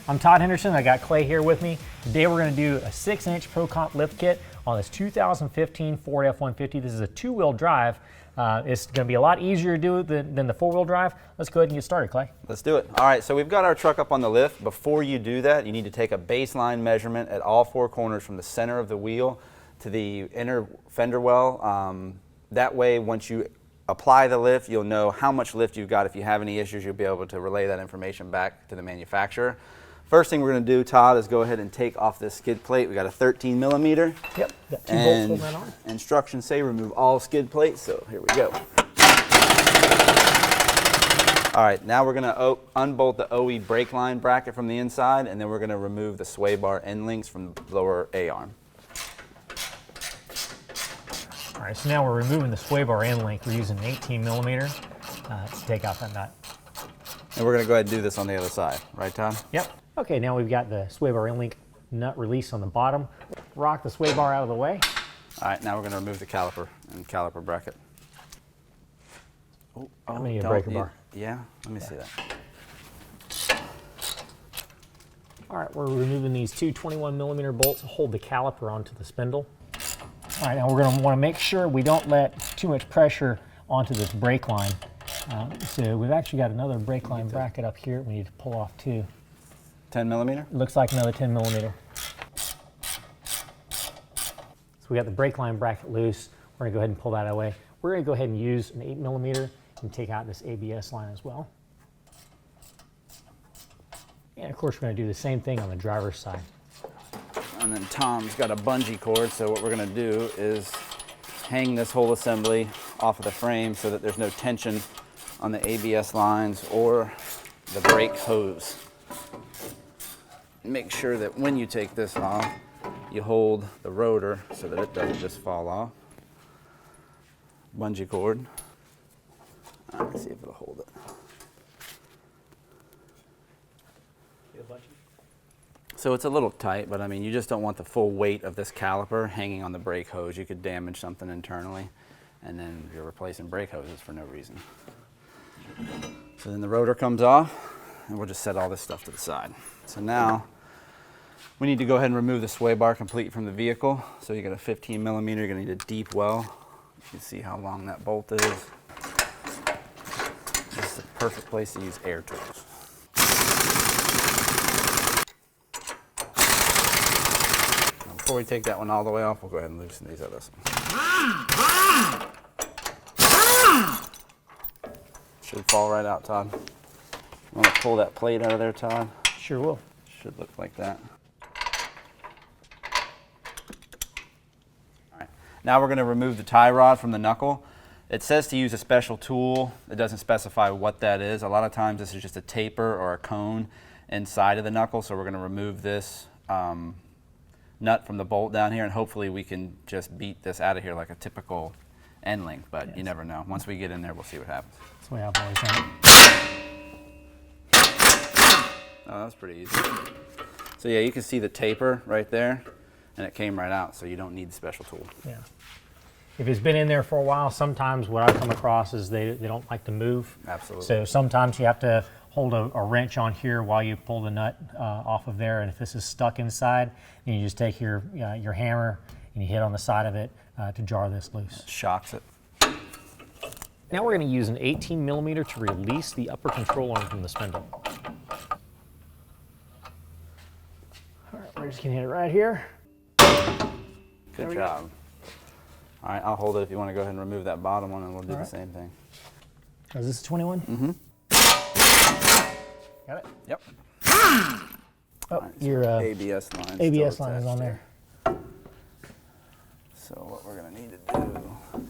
I'm Todd Henderson. I got Clay here with me. Today we're going to do a 6-inch Pro Comp lift kit on this 2015 Ford F-150. This is a 2-wheel drive. It's going to be a lot easier to do than the 4-wheel drive. Let's go ahead and get started, Clay. Let's do it. All right, so we've got our truck up on the lift. Before you do that, you need to take a baseline measurement at all 4 corners from the center of the wheel to the inner fender well. That way, once you apply the lift, you'll know how much lift you've got. If you have any issues, you'll be able to relay that information back to the manufacturer. First thing we're going to do, Todd, is go ahead and take off this skid plate. We got a 13 millimeter. Yep, got 2 bolts holding that on. Instructions say remove all skid plates, so here we go. All right, now we're going to unbolt the OE brake line bracket from the inside, and then we're going to remove the sway bar end links from the lower A-arm. All right, so now we're removing the sway bar end link. We're using an 18 millimeter to take out that nut. And we're going to go ahead and do this on the other side, right, Todd? Yep. Okay, now we've got the sway bar end link nut release on the bottom. Rock the sway bar out of the way. All right, now we're going to remove the caliper and caliper bracket. How many a breaker bar? Yeah, let me see that. All right, we're removing these 2 21 millimeter bolts to hold the caliper onto the spindle. All right, now we're going to want to make sure we don't let too much pressure onto this brake line. So we've actually got another brake line bracket up here we need to pull off too. 10 millimeter? It looks like another 10 millimeter. So we got the brake line bracket loose. We're going to go ahead and pull that away. We're going to go ahead and use an 8 millimeter and take out this ABS line as well. And of course we're going to do the same thing on the driver's side. And then Tom's got a bungee cord, so what we're going to do is hang this whole assembly off of the frame so that there's no tension on the ABS lines or the brake hose. Make sure that when you take this off, you hold the rotor so that it doesn't just fall off. Bungee cord. Let's see if it'll hold it. So it's a little tight, but I mean, you just don't want the full weight of this caliper hanging on the brake hose. You could damage something internally, and then you're replacing brake hoses for no reason. So then the rotor comes off, and we'll just set all this stuff to the side. So now, we need to go ahead and remove the sway bar complete from the vehicle. So you got a 15 millimeter, you're gonna need a deep well. You can see how long that bolt is. This is the perfect place to use air tools. Before we take that one all the way off, we'll go ahead and loosen these others. Should fall right out, Todd. You want to pull that plate out of there, Todd? Sure will. Should look like that. All right. Now we're going to remove the tie rod from the knuckle. It says to use a special tool. It doesn't specify what that is. A lot of times this is just a taper or a cone inside of the knuckle, so we're going to remove this nut from the bolt down here, and hopefully we can just beat this out of here like a typical end link, but yes, you never know. Once we get in there, we'll see what happens. That's the way I've always done it. Oh, that was pretty easy. So yeah, you can see the taper right there, and it came right out, so you don't need the special tool. Yeah. If it's been in there for a while, sometimes what I come across is they don't like to move. Absolutely. So sometimes you have to hold a wrench on here while you pull the nut off of there, and if this is stuck inside, then you just take your hammer and you hit on the side of it to jar this loose. It shocks it. Now we're going to use an 18 millimeter to release the upper control arm from the spindle. All right, we're just going to hit it right here. Good job. All right, I'll hold it if you want to go ahead and remove that bottom one, and we'll do the same thing. Is this a 21? Mm-hmm. Got it? Yep. Oh, right, so your ABS line. ABS line is on there. So what we're going to need to do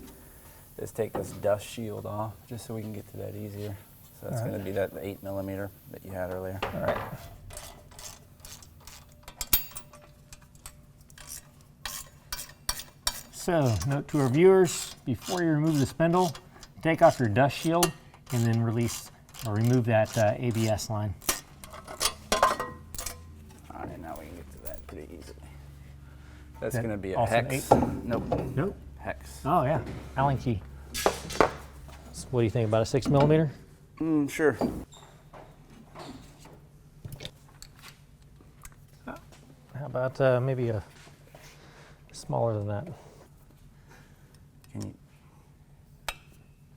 is take this dust shield off, just so we can get to that easier. So that's going to be that 8 millimeter that you had earlier. All right. So, note to our viewers, before you remove the spindle, take off your dust shield and then release or remove that ABS line. All right, now we can get to that pretty easily. That's going to be a hex. Nope. Nope. Hex. Oh yeah, Allen key. So what do you think about a 6 millimeter? Sure. How about maybe a smaller than that? Can you?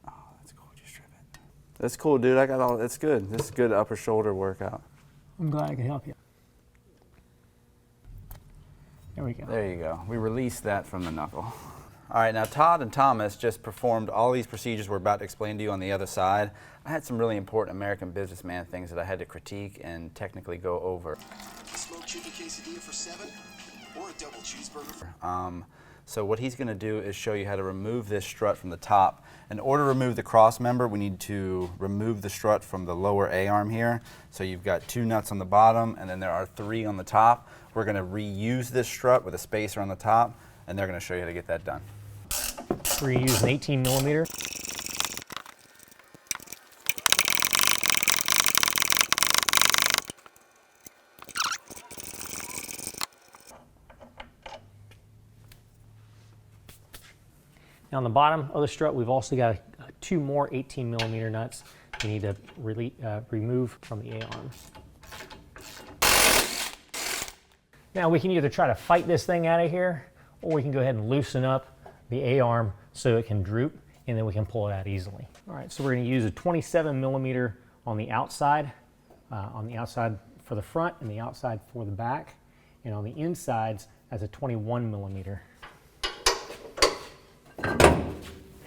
Oh, that's cool. Just strip it. That's cool, dude. I got all. That's good. This is good upper shoulder workout. I'm glad I could help you. There we go. There you go. We released that from the knuckle. All right, now Todd and Thomas just performed all these procedures we're about to explain to you on the other side. I had some really important American businessman things that I had to critique and technically go over. A smoked chicken quesadilla for 7 or a double cheeseburger? So what he's going to do is show you how to remove this strut from the top. In order to remove the cross member, we need to remove the strut from the lower A-arm here. So you've got 2 nuts on the bottom, and then there are 3 on the top. We're going to reuse this strut with a spacer on the top, and they're going to show you how to get that done. We're going to use an 18 millimeter. Now on the bottom of the strut, we've also got 2 more 18 millimeter nuts we need to remove from the A-arm. Now we can either try to fight this thing out of here, or we can go ahead and loosen up the A-arm so it can droop, and then we can pull it out easily. All right, so we're going to use a 27 millimeter on the outside for the front and the outside for the back, and on the insides as a 21 millimeter.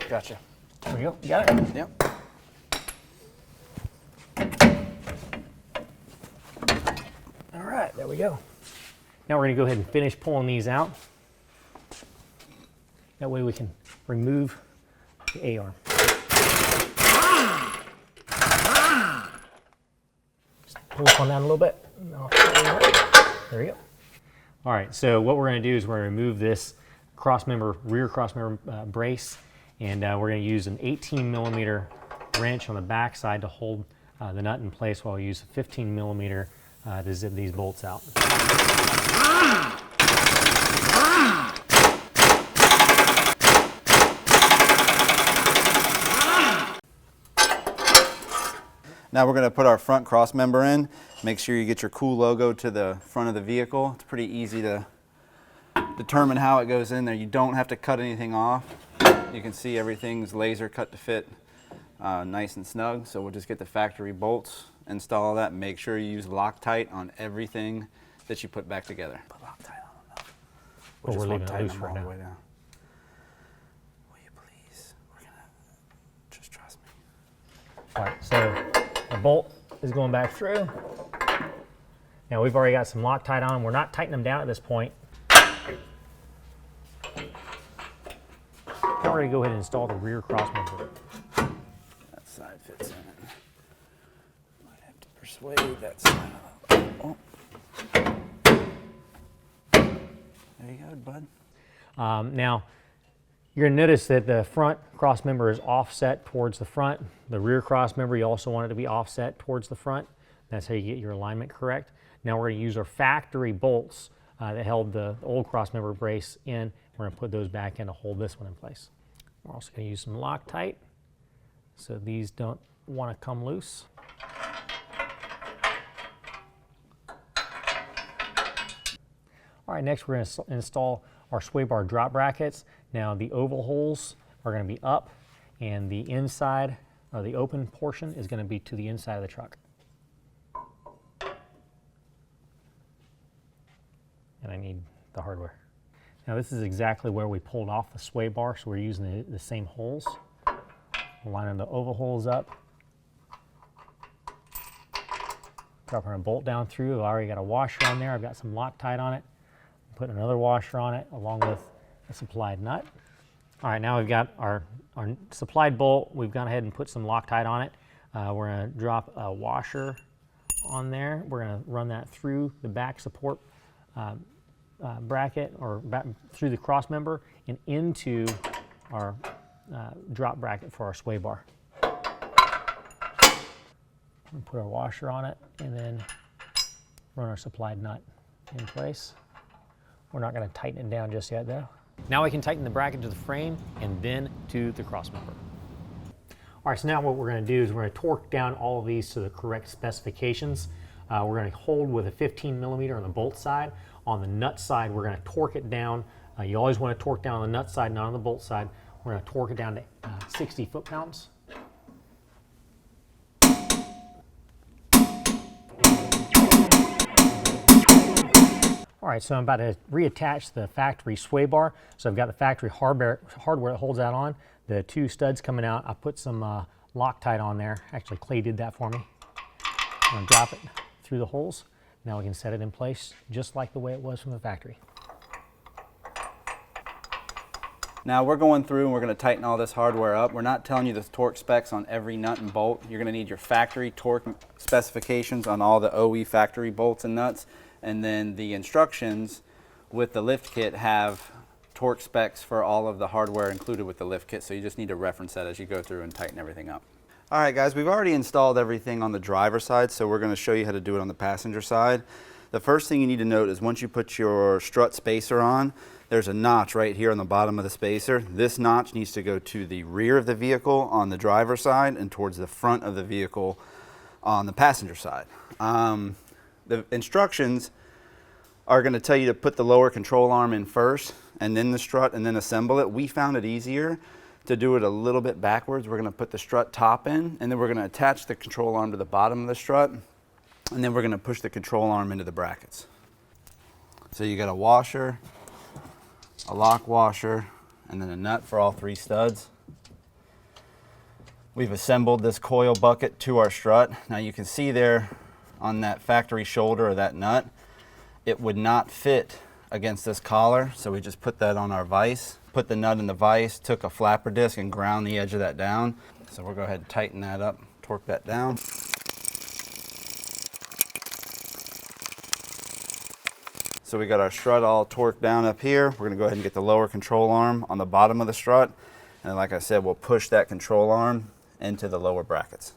Gotcha. There we go. You got it? Yep. All right, there we go. Now we're going to go ahead and finish pulling these out. That way we can remove the A-arm. Just pull this one down a little bit. There we go. All right, so what we're going to do is we're going to remove this rear cross member brace, and we're going to use an 18 millimeter wrench on the back side to hold the nut in place, while we use a 15 millimeter to zip these bolts out. Now we're going to put our front cross member in. Make sure you get your cool logo to the front of the vehicle. It's pretty easy to determine how it goes in there. You don't have to cut anything off. You can see everything's laser cut to fit nice and snug. So we'll just get the factory bolts, install that, and make sure you use Loctite on everything that you put back together. Put Loctite on them. We're leaving it loose them right all the now. way down. Will you please? We're gonna just trust me. All right, so the bolt is going back through. Now we've already got some Loctite on. We're not tightening them down at this point. Now we're going to go ahead and install the rear cross member. That side fits in it. Might have to persuade that side. Oh. There you go, bud. Now, you're going to notice that the front cross member is offset towards the front. The rear cross member, you also want it to be offset towards the front. That's how you get your alignment correct. Now we're going to use our factory bolts that held the old cross member brace in. We're going to put those back in to hold this one in place. We're also going to use some Loctite so these don't want to come loose. All right, next we're going to install our sway bar drop brackets. Now the oval holes are going to be up, and the inside, or the open portion, is going to be to the inside of the truck. And I need the hardware. Now this is exactly where we pulled off the sway bar, so we're using the same holes. We're lining the oval holes up. Dropping a bolt down through. I've already got a washer on there. I've got some Loctite on it. Putting another washer on it along with a supplied nut. All right, now we've got our supplied bolt. We've gone ahead and put some Loctite on it. We're going to drop a washer on there. We're going to run that through the back support bracket, or back through the cross member and into our drop bracket for our sway bar. We'll put our washer on it and then run our supplied nut in place. We're not going to tighten it down just yet though. Now we can tighten the bracket to the frame and then to the cross member. All right, so now what we're going to do is we're going to torque down all of these to the correct specifications. We're going to hold with a 15 millimeter on the bolt side. On the nut side, we're going to torque it down. You always want to torque down on the nut side, not on the bolt side. We're going to torque it down to 60 foot-pounds. All right, so I'm about to reattach the factory sway bar. So I've got the factory hardware that holds that on. The two studs coming out. I put some Loctite on there. Actually, Klay did that for me. I'm going to drop it through the holes. Now we can set it in place just like the way it was from the factory. Now we're going through and we're going to tighten all this hardware up. We're not telling you the torque specs on every nut and bolt. You're going to need your factory torque specifications on all the OE factory bolts and nuts. And then the instructions with the lift kit have torque specs for all of the hardware included with the lift kit. So you just need to reference that as you go through and tighten everything up. All right, guys, we've already installed everything on the driver side, so we're going to show you how to do it on the passenger side. The first thing you need to note is once you put your strut spacer on, there's a notch right here on the bottom of the spacer. This notch needs to go to the rear of the vehicle on the driver side and towards the front of the vehicle on the passenger side. The instructions are going to tell you to put the lower control arm in first and then the strut and then assemble it. We found it easier to do it a little bit backwards. We're going to put the strut top in and then we're going to attach the control arm to the bottom of the strut and then we're going to push the control arm into the brackets. So you got a washer, a lock washer, and then a nut for all three studs. We've assembled this coil bucket to our strut. Now you can see there on that factory shoulder of that nut, it would not fit against this collar, so we just put that on our vise, put the nut in the vise, took a flapper disc and ground the edge of that down. So we'll go ahead and tighten that up, torque that down. So we got our strut all torqued down up here. We're gonna go ahead and get the lower control arm on the bottom of the strut. And like I said, we'll push that control arm into the lower brackets.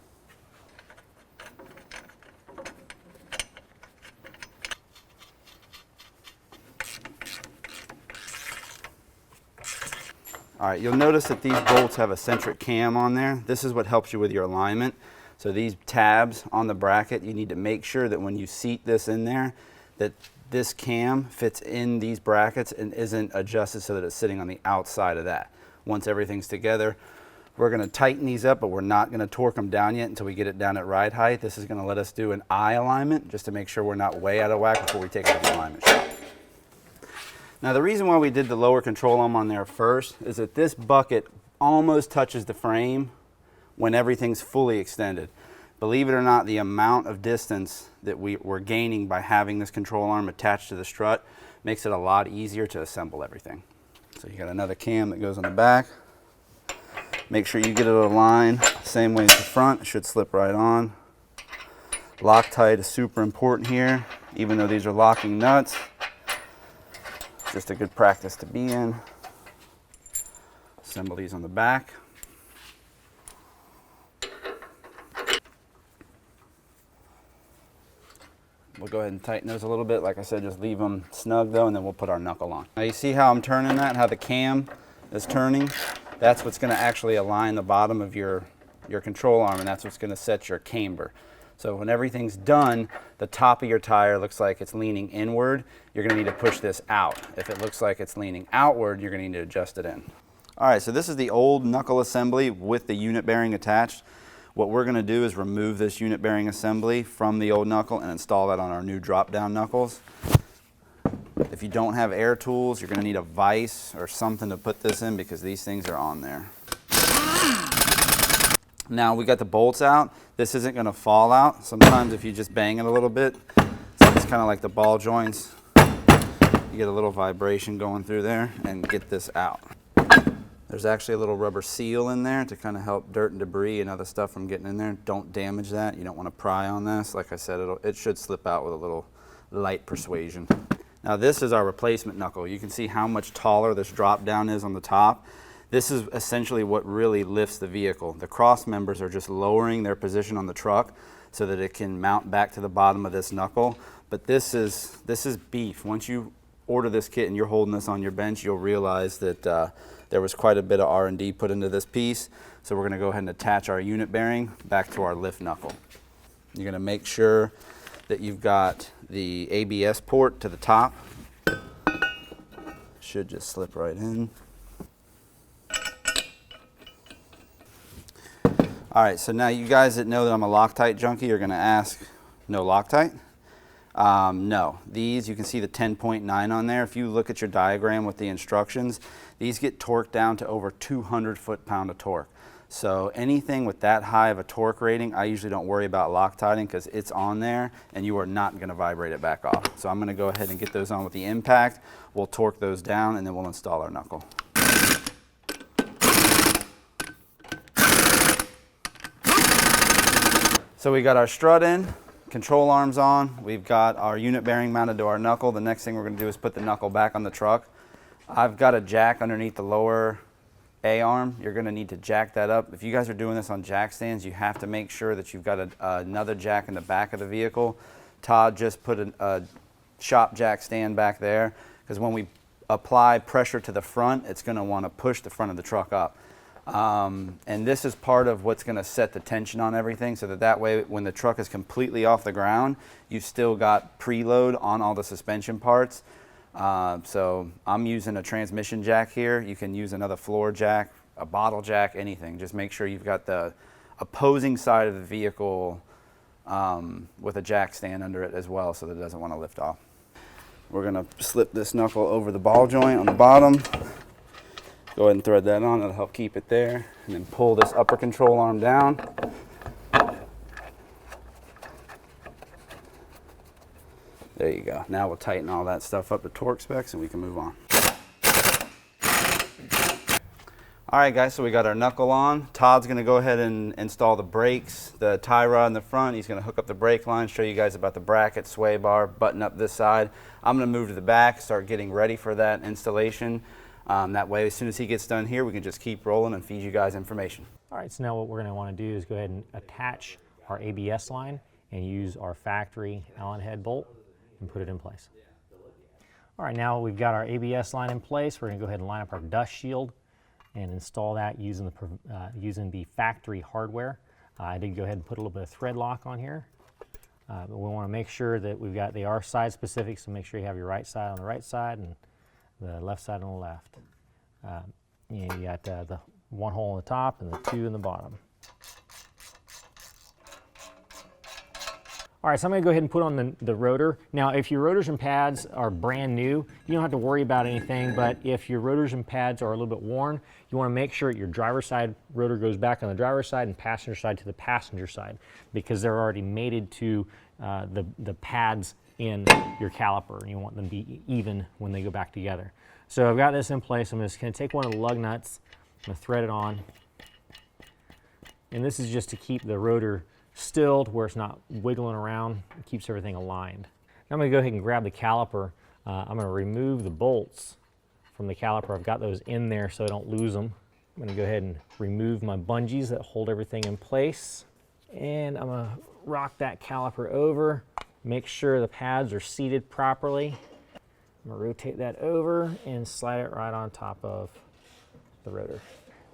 All right, you'll notice that these bolts have a centric cam on there. This is what helps you with your alignment. So these tabs on the bracket, you need to make sure that when you seat this in there, that this cam fits in these brackets and isn't adjusted so that it's sitting on the outside of that. Once everything's together, we're going to tighten these up, but we're not going to torque them down yet until we get it down at ride height. This is going to let us do an eye alignment just to make sure we're not way out of whack before we take it to the alignment shop. Now the reason why we did the lower control arm on there first is that this bucket almost touches the frame when everything's fully extended. Believe it or not, the amount of distance that we're gaining by having this control arm attached to the strut makes it a lot easier to assemble everything. So you got another cam that goes on the back. Make sure you get it aligned same way as the front. It should slip right on. Loctite is super important here, even though these are locking nuts. Just a good practice to be in. Assemble these on the back. We'll go ahead and tighten those a little bit. Like I said, just leave them snug though, and then we'll put our knuckle on. Now you see how I'm turning that, how the cam is turning? That's what's gonna actually align the bottom of your control arm, and that's what's gonna set your camber. So when everything's done, the top of your tire looks like it's leaning inward. You're gonna need to push this out. If it looks like it's leaning outward, you're gonna need to adjust it in. All right, so this is the old knuckle assembly with the unit bearing attached. What we're gonna do is remove this unit bearing assembly from the old knuckle and install that on our new drop down knuckles. If you don't have air tools, you're gonna need a vise or something to put this in because these things are on there. Now we got the bolts out. This isn't gonna fall out. Sometimes if you just bang it a little bit, it's kind of like the ball joints. You get a little vibration going through there and get this out. There's actually a little rubber seal in there to kind of help dirt and debris and other stuff from getting in there. Don't damage that. You don't want to pry on this. Like I said, it should slip out with a little light persuasion. Now this is our replacement knuckle. You can see how much taller this drop down is on the top. This is essentially what really lifts the vehicle. The cross members are just lowering their position on the truck so that it can mount back to the bottom of this knuckle. But this is beef. Once you order this kit and you're holding this on your bench, you'll realize that there was quite a bit of R&D put into this piece. So we're gonna go ahead and attach our unit bearing back to our lift knuckle. You're gonna make sure that you've got the ABS port to the top. Should just slip right in. All right, so now you guys that know that I'm a Loctite junkie are gonna ask, no Loctite? No, these, you can see the 10.9 on there. If you look at your diagram with the instructions, these get torqued down to over 200 foot-pound of torque. So anything with that high of a torque rating, I usually don't worry about Loctiting because it's on there and you are not gonna vibrate it back off. So I'm gonna go ahead and get those on with the impact. We'll torque those down and then we'll install our knuckle. So we got our strut in, control arms on, we've got our unit bearing mounted to our knuckle. The next thing we're gonna do is put the knuckle back on the truck. I've got a jack underneath the lower A-arm. You're gonna need to jack that up. If you guys are doing this on jack stands, you have to make sure that you've got another jack in the back of the vehicle. Todd just put a shop jack stand back there because when we apply pressure to the front, it's gonna wanna push the front of the truck up. And this is part of what's going to set the tension on everything so that way when the truck is completely off the ground, you've still got preload on all the suspension parts. So I'm using a transmission jack here. You can use another floor jack, a bottle jack, anything. Just make sure you've got the opposing side of the vehicle with a jack stand under it as well so that it doesn't want to lift off. We're going to slip this knuckle over the ball joint on the bottom. Go ahead and thread that on, it'll help keep it there. And then pull this upper control arm down. There you go. Now we'll tighten all that stuff up to torque specs and we can move on. All right guys, so we got our knuckle on. Todd's gonna go ahead and install the brakes, the tie rod in the front. He's gonna hook up the brake line, show you guys about the bracket, sway bar, button up this side. I'm gonna move to the back, start getting ready for that installation. That way, as soon as he gets done here, we can just keep rolling and feed you guys information. All right, so now what we're going to want to do is go ahead and attach our ABS line and use our factory Allen head bolt and put it in place. All right, now we've got our ABS line in place. We're going to go ahead and line up our dust shield and install that using the factory hardware. I did go ahead and put a little bit of thread lock on here. But we want to make sure that they are side specific, so make sure you have your right side on the right side and the left side on the left. You got the one hole on the top and the two in the bottom. All right, so I'm gonna go ahead and put on the rotor. Now, if your rotors and pads are brand new, you don't have to worry about anything, but if your rotors and pads are a little bit worn, you wanna make sure your driver's side rotor goes back on the driver's side and passenger side to the passenger side because they're already mated to the pads in your caliper, and you want them to be even when they go back together. So I've got this in place. I'm just going to take one of the lug nuts, I'm going to thread it on, and this is just to keep the rotor stilled where it's not wiggling around. It keeps everything aligned. Now I'm going to go ahead and grab the caliper. I'm going to remove the bolts from the caliper. I've got those in there so I don't lose them. I'm going to go ahead and remove my bungees that hold everything in place, and I'm going to rock that caliper over. Make sure the pads are seated properly. I'm gonna rotate that over and slide it right on top of the rotor.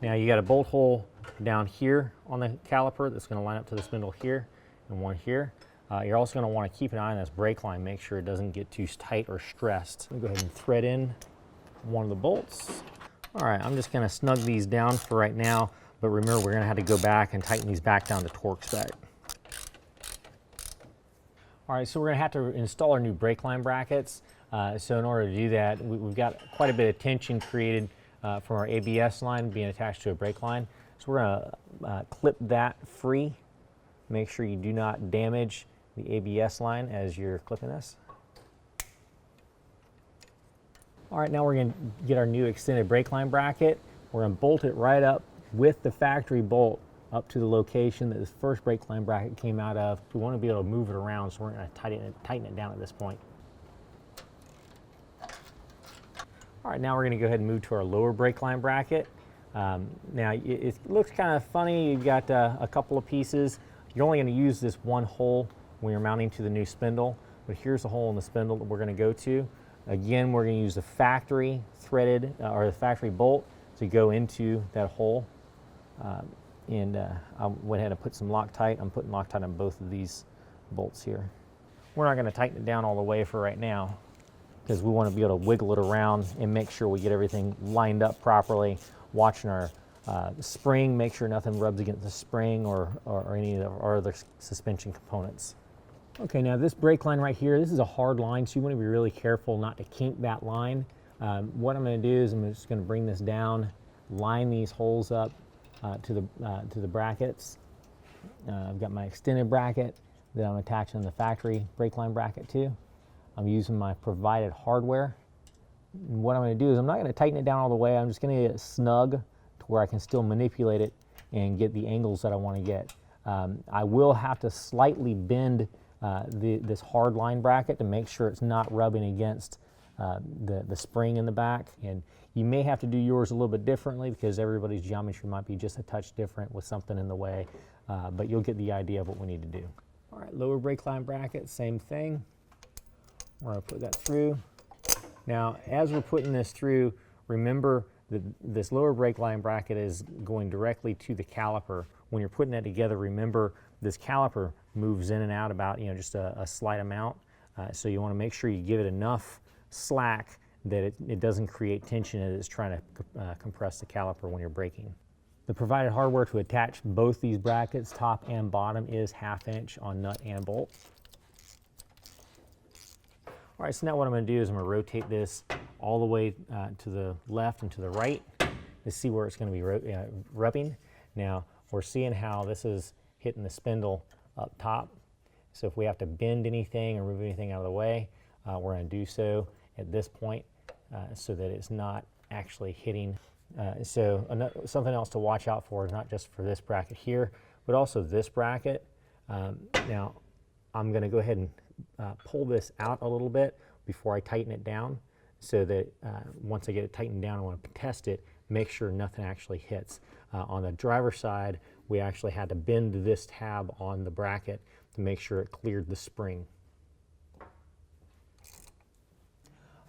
Now you got a bolt hole down here on the caliper that's gonna line up to the spindle here and one here. You're also gonna wanna keep an eye on this brake line, make sure it doesn't get too tight or stressed. I'm gonna go ahead and thread in one of the bolts. All right, I'm just gonna snug these down for right now, but remember we're gonna have to go back and tighten these back down to torque spec. All right, so we're gonna have to install our new brake line brackets. So in order to do that, we've got quite a bit of tension created from our ABS line being attached to a brake line. So we're gonna clip that free. Make sure you do not damage the ABS line as you're clipping this. All right, now we're gonna get our new extended brake line bracket. We're gonna bolt it right up with the factory bolt up to the location that this first brake line bracket came out of. We want to be able to move it around, so we're going to tighten it down at this point. All right, now we're going to go ahead and move to our lower brake line bracket. Now it looks kind of funny. You've got a couple of pieces. You're only going to use this one hole when you're mounting to the new spindle, but here's the hole in the spindle that we're going to go to. Again, we're going to use the factory threaded or the factory bolt to go into that hole. I went ahead and put some Loctite. I'm putting Loctite on both of these bolts here. We're not going to tighten it down all the way for right now because we want to be able to wiggle it around and make sure we get everything lined up properly, watching our spring, make sure nothing rubs against the spring or any of our other suspension components. Okay, now this brake line right here, this is a hard line, so you want to be really careful not to kink that line. What I'm going to do is I'm just going to bring this down, line these holes up to the brackets. I've got my extended bracket that I'm attaching the factory brake line bracket to. I'm using my provided hardware. And what I'm going to do is I'm not going to tighten it down all the way. I'm just going to get it snug to where I can still manipulate it and get the angles that I want to get. I will have to slightly bend this hard line bracket to make sure it's not rubbing against the spring in the back. And you may have to do yours a little bit differently because everybody's geometry might be just a touch different with something in the way, but you'll get the idea of what we need to do. All right, lower brake line bracket, same thing. We're going to put that through. Now, as we're putting this through, remember that this lower brake line bracket is going directly to the caliper. When you're putting that together, remember this caliper moves in and out about just a slight amount. So you want to make sure you give it enough slack that it doesn't create tension as it's trying to compress the caliper when you're braking. The provided hardware to attach both these brackets, top and bottom, is 1/2 inch on nut and bolt. All right, so now what I'm going to do is I'm going to rotate this all the way to the left and to the right to see where it's going to be rubbing. Now, we're seeing how this is hitting the spindle up top. So if we have to bend anything or move anything out of the way, we're going to do so at this point so that it's not actually hitting. Something else to watch out for is not just for this bracket here, but also this bracket. Now, I'm going to go ahead and pull this out a little bit before I tighten it down so that once I get it tightened down, I want to test it, make sure nothing actually hits. On the driver's side, we actually had to bend this tab on the bracket to make sure it cleared the spring.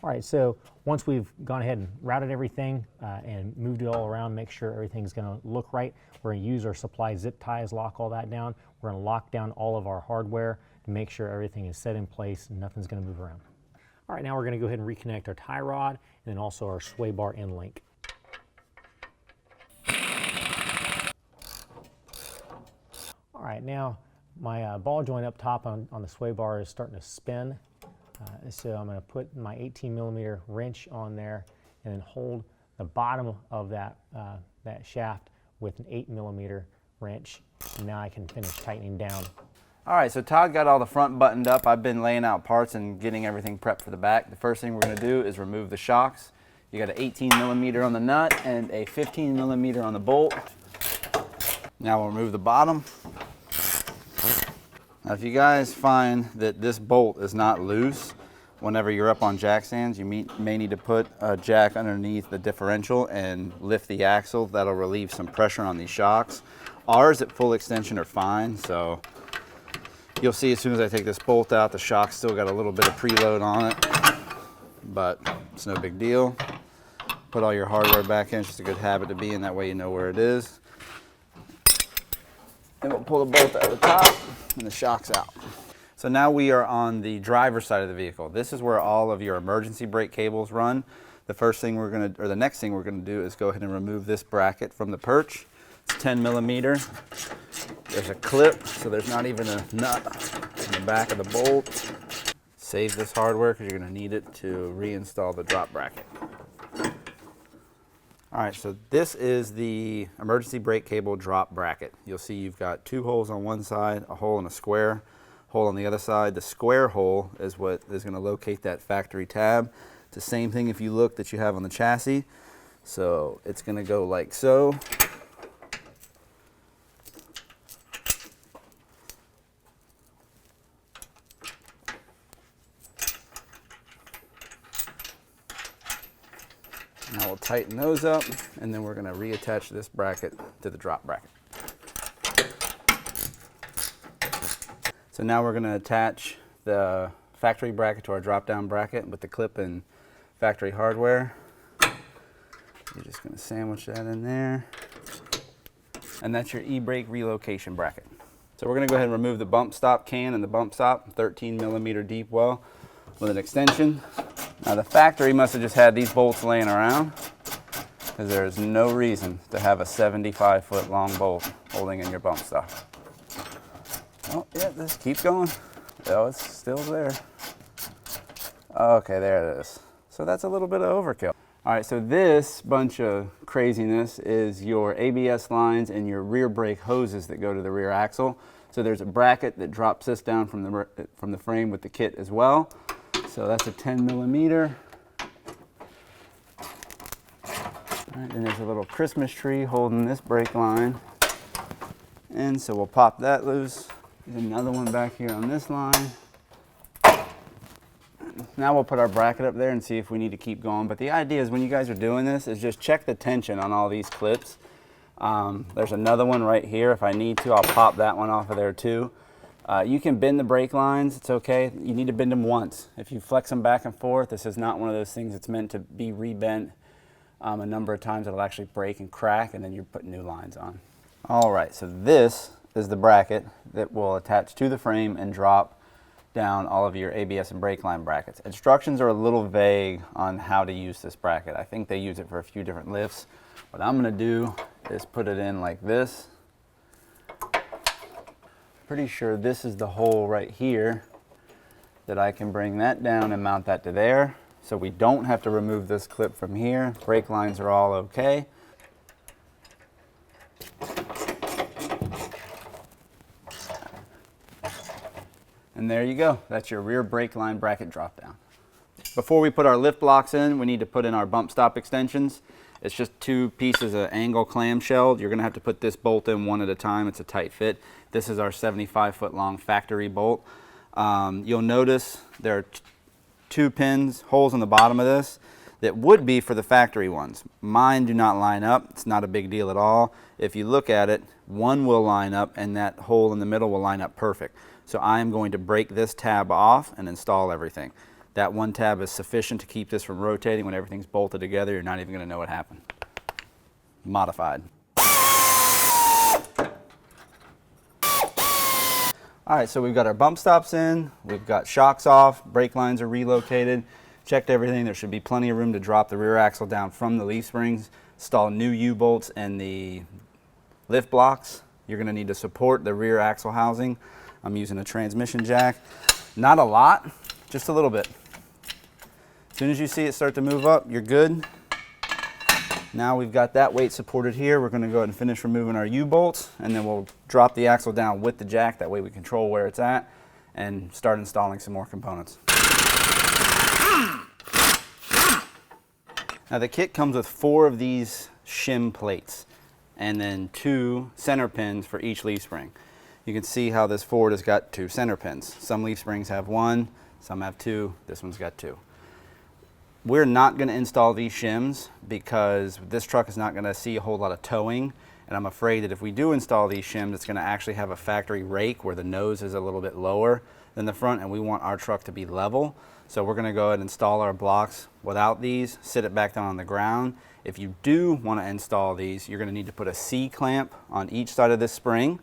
All right, so once we've gone ahead and routed everything and moved it all around, make sure everything's going to look right, we're going to use our supply zip ties, lock all that down. We're going to lock down all of our hardware to make sure everything is set in place and nothing's going to move around. All right, now we're going to go ahead and reconnect our tie rod and then also our sway bar end link. All right, now my ball joint up top on the sway bar is starting to spin. So I'm going to put my 18mm wrench on there and then hold the bottom of that shaft with an 8mm wrench. And now I can finish tightening down. All right, so Todd got all the front buttoned up. I've been laying out parts and getting everything prepped for the back. The first thing we're going to do is remove the shocks. You got an 18mm on the nut and a 15mm on the bolt. Now we'll remove the bottom. Now if you guys find that this bolt is not loose, whenever you're up on jack stands, you may need to put a jack underneath the differential and lift the axle. That'll relieve some pressure on these shocks. Ours at full extension are fine, so you'll see as soon as I take this bolt out, the shock's still got a little bit of preload on it, but it's no big deal. Put all your hardware back in. It's just a good habit to be in, that way you know where it is. And we'll pull the bolt out of the top and the shock's out. So now we are on the driver's side of the vehicle. This is where all of your emergency brake cables run. The next thing we're gonna do is go ahead and remove this bracket from the perch. It's 10mm. There's a clip, so there's not even a nut in the back of the bolt. Save this hardware because you're gonna need it to reinstall the drop bracket. All right, so this is the emergency brake cable drop bracket. You'll see you've got 2 holes on one side, a hole and a square hole on the other side. The square hole is what is going to locate that factory tab. It's the same thing if you look that you have on the chassis. So it's going to go like so. Now we'll tighten those up, and then we're going to reattach this bracket to the drop bracket. So now we're going to attach the factory bracket to our drop-down bracket with the clip and factory hardware. You're just going to sandwich that in there. And that's your e-brake relocation bracket. So we're gonna go ahead and remove the bump stop can and the bump stop, 13mm deep well with an extension. Now the factory must have just had these bolts laying around, because there is no reason to have a 75-foot long bolt holding in your bump stop. Oh yeah, just keep going. Oh, it's still there. Okay, there it is. So that's a little bit of overkill. All right, so this bunch of craziness is your ABS lines and your rear brake hoses that go to the rear axle. So there's a bracket that drops this down from the frame with the kit as well. So that's a 10mm. All right, and there's a little Christmas tree holding this brake line. And so we'll pop that loose. There's another one back here on this line. Now we'll put our bracket up there and see if we need to keep going. But the idea is when you guys are doing this is just check the tension on all these clips. There's another one right here. If I need to, I'll pop that one off of there too. You can bend the brake lines, it's okay. You need to bend them once. If you flex them back and forth, this is not one of those things that's meant to be rebent a number of times. It'll actually break and crack, and then you're putting new lines on. All right, so this is the bracket that will attach to the frame and drop down all of your ABS and brake line brackets. Instructions are a little vague on how to use this bracket. I think they use it for a few different lifts. What I'm gonna do is put it in like this. Pretty sure this is the hole right here that I can bring that down and mount that to there. So we don't have to remove this clip from here. Brake lines are all okay. And there you go. That's your rear brake line bracket drop down. Before we put our lift blocks in, we need to put in our bump stop extensions. It's just 2 pieces of angle clamshell. You're gonna have to put this bolt in one at a time. It's a tight fit. This is our 75-foot long factory bolt. You'll notice there are 2 pins, holes in the bottom of this that would be for the factory ones. Mine do not line up. It's not a big deal at all. If you look at it, one will line up and that hole in the middle will line up perfect. So I am going to break this tab off and install everything. That one tab is sufficient to keep this from rotating. When everything's bolted together, you're not even gonna know what happened. Modified. All right, so we've got our bump stops in, we've got shocks off, brake lines are relocated, checked everything. There should be plenty of room to drop the rear axle down from the leaf springs, install new U-bolts and the lift blocks. You're gonna need to support the rear axle housing. I'm using a transmission jack. Not a lot, just a little bit. As soon as you see it start to move up, you're good. Now we've got that weight supported here. We're gonna go ahead and finish removing our U-bolts, and then we'll drop the axle down with the jack. That way we control where it's at and start installing some more components. Now the kit comes with 4 of these shim plates and then 2 center pins for each leaf spring. You can see how this Ford has got 2 center pins. Some leaf springs have 1, some have 2, this one's got 2. We're not gonna install these shims because this truck is not gonna see a whole lot of towing, and I'm afraid that if we do install these shims, it's gonna actually have a factory rake where the nose is a little bit lower than the front, and we want our truck to be level. So we're gonna go ahead and install our blocks without these, sit it back down on the ground. If you do wanna install these, you're gonna need to put a C-clamp on each side of this spring,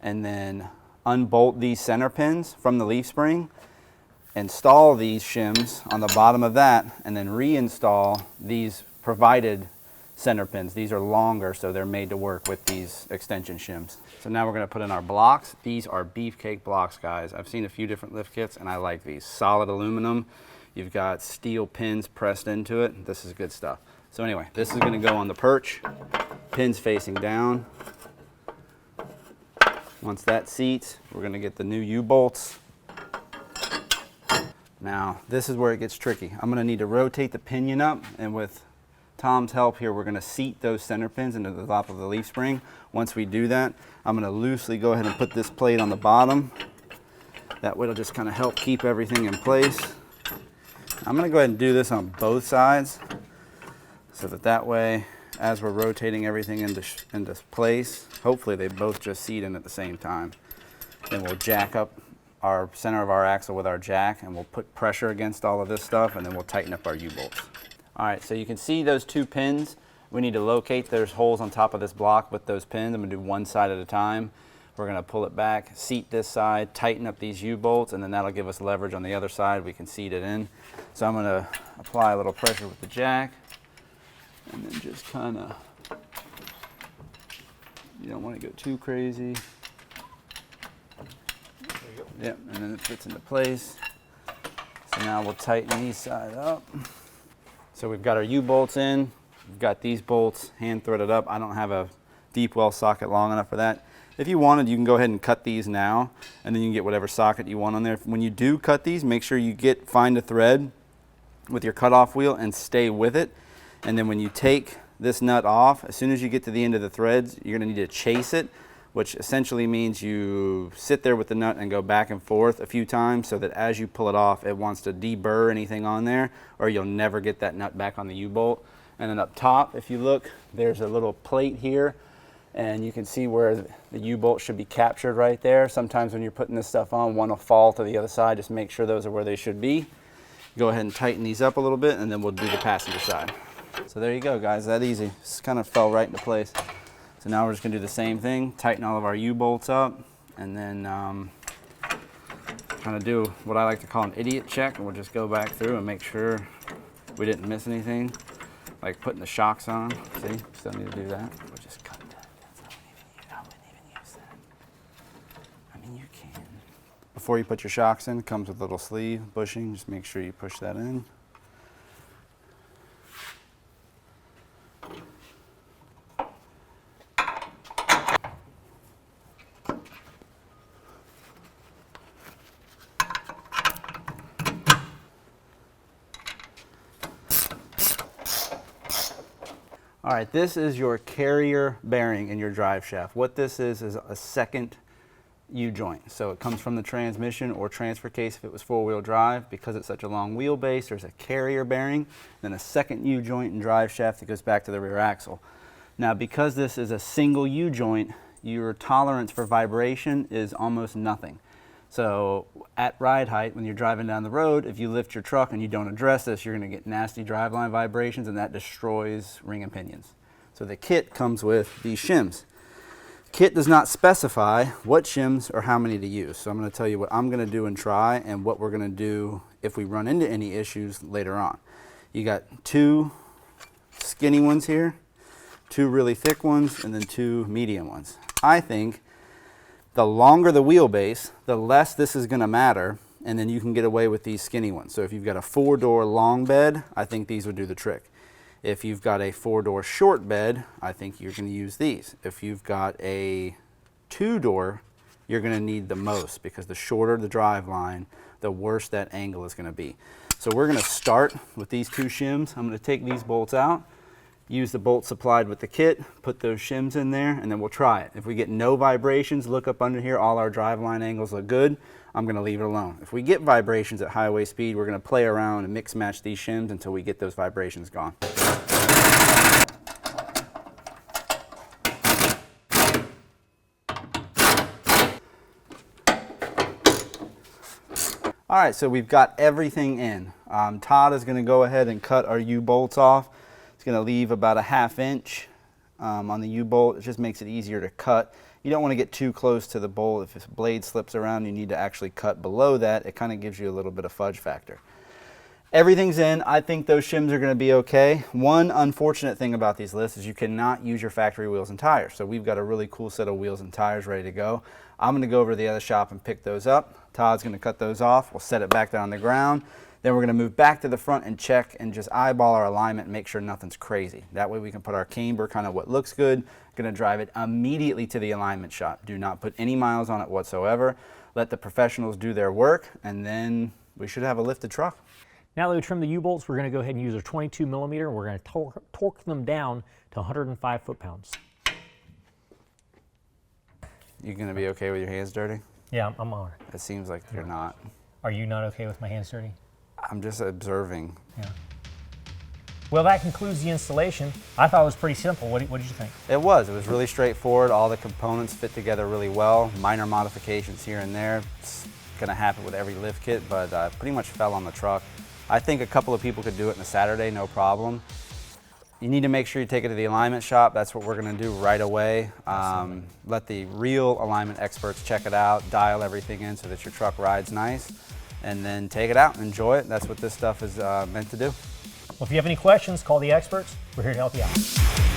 and then unbolt these center pins from the leaf spring, install these shims on the bottom of that, and then reinstall these provided center pins. These are longer, so they're made to work with these extension shims. So now we're gonna put in our blocks. These are beefcake blocks, guys. I've seen a few different lift kits and I like these. Solid aluminum. You've got steel pins pressed into it. This is good stuff. So anyway, this is gonna go on the perch, pins facing down. Once that seats, we're gonna get the new U-bolts. Now, this is where it gets tricky. I'm gonna need to rotate the pinion up, and with Tom's help here, we're gonna seat those center pins into the top of the leaf spring. Once we do that, I'm gonna loosely go ahead and put this plate on the bottom. That way it'll just kind of help keep everything in place. I'm gonna go ahead and do this on both sides, so that way, as we're rotating everything into place, hopefully they both just seat in at the same time. Then we'll jack up our center of our axle with our jack, and we'll put pressure against all of this stuff, and then we'll tighten up our U-bolts. All right, so you can see those 2 pins. We need to locate, there's holes on top of this block with those pins. I'm gonna do one side at a time. We're gonna pull it back, seat this side, tighten up these U-bolts, and then that'll give us leverage on the other side. We can seat it in. So I'm gonna apply a little pressure with the jack, and then just kinda, you don't wanna go too crazy. There you go. Yep, and then it fits into place. So now we'll tighten these side up. So we've got our U-bolts in. We've got these bolts hand threaded up. I don't have a deep well socket long enough for that. If you wanted, you can go ahead and cut these now, and then you can get whatever socket you want on there. When you do cut these, make sure you find a thread with your cutoff wheel and stay with it. And then when you take this nut off, as soon as you get to the end of the threads, you're gonna need to chase it, which essentially means you sit there with the nut and go back and forth a few times so that as you pull it off, it wants to deburr anything on there, or you'll never get that nut back on the U-bolt. And then up top, if you look, there's a little plate here, and you can see where the U-bolt should be captured right there. Sometimes when you're putting this stuff on, one will fall to the other side. Just make sure those are where they should be. Go ahead and tighten these up a little bit, and then we'll do the passenger side. So there you go, guys, that easy. Just kind of fell right into place. So now we're just gonna do the same thing, tighten all of our U-bolts up, and then kind of do what I like to call an idiot check, and we'll just go back through and make sure we didn't miss anything, like putting the shocks on. See, still need to do that. We'll just cut that. I wouldn't even use that. I mean, you can. Before you put your shocks in, it comes with a little sleeve bushing. Just make sure you push that in. All right, this is your carrier bearing in your drive shaft. What this is a second U-joint. So it comes from the transmission or transfer case if it was four-wheel drive. Because it's such a long wheelbase, there's a carrier bearing, then a second U-joint and drive shaft that goes back to the rear axle. Now, because this is a single U-joint, your tolerance for vibration is almost nothing. So at ride height, when you're driving down the road, if you lift your truck and you don't address this, you're going to get nasty driveline vibrations, and that destroys ring and pinions. So the kit comes with these shims. Kit does not specify what shims or how many to use. So I'm going to tell you what I'm going to do and try, and what we're going to do if we run into any issues later on. You got two skinny ones here, two really thick ones, and then two medium ones. I think the longer the wheelbase, the less this is going to matter, and then you can get away with these skinny ones. So if you've got a four-door long bed, I think these would do the trick. If you've got a four-door short bed, I think you're going to use these. If you've got a two-door, you're going to need the most, because the shorter the drive line, the worse that angle is going to be. So we're going to start with these two shims. I'm going to take these bolts out, use the bolts supplied with the kit, put those shims in there, and then we'll try it. If we get no vibrations, look up under here, all our drive line angles look good, I'm going to leave it alone. If we get vibrations at highway speed, we're going to play around and mix match these shims until we get those vibrations gone. All right, so we've got everything in. Todd is going to go ahead and cut our U-bolts off. It's going to leave about a 1/2 inch on the U-bolt. It just makes it easier to cut. You don't want to get too close to the bolt. If a blade slips around, you need to actually cut below that. It kind of gives you a little bit of fudge factor. Everything's in. I think those shims are going to be okay. One unfortunate thing about these lists is you cannot use your factory wheels and tires. So we've got a really cool set of wheels and tires ready to go. I'm going to go over to the other shop and pick those up. Todd's going to cut those off. We'll set it back down on the ground. Then we're going to move back to the front and check and just eyeball our alignment and make sure nothing's crazy. That way we can put our camber kind of what looks good. Going to drive it immediately to the alignment shop. Do not put any miles on it whatsoever. Let the professionals do their work, and then we should have a lifted truck. Now that we trim the U-bolts, we're going to go ahead and use a 22 millimeter, and we're going to torque them down to 105 foot-pounds. You going to be okay with your hands dirty? Yeah, I'm on it. It seems like you're not. Are you not okay with my hands dirty? I'm just observing. Yeah. Well, that concludes the installation. I thought it was pretty simple. What did you think? It was really straightforward. All the components fit together really well. Minor modifications here and there. It's going to happen with every lift kit, but pretty much fell on the truck. I think a couple of people could do it on a Saturday, no problem. You need to make sure you take it to the alignment shop. That's what we're going to do right away. Let the real alignment experts check it out, dial everything in so that your truck rides nice, and then take it out and enjoy it. That's what this stuff is meant to do. Well, if you have any questions, call the experts. We're here to help you out.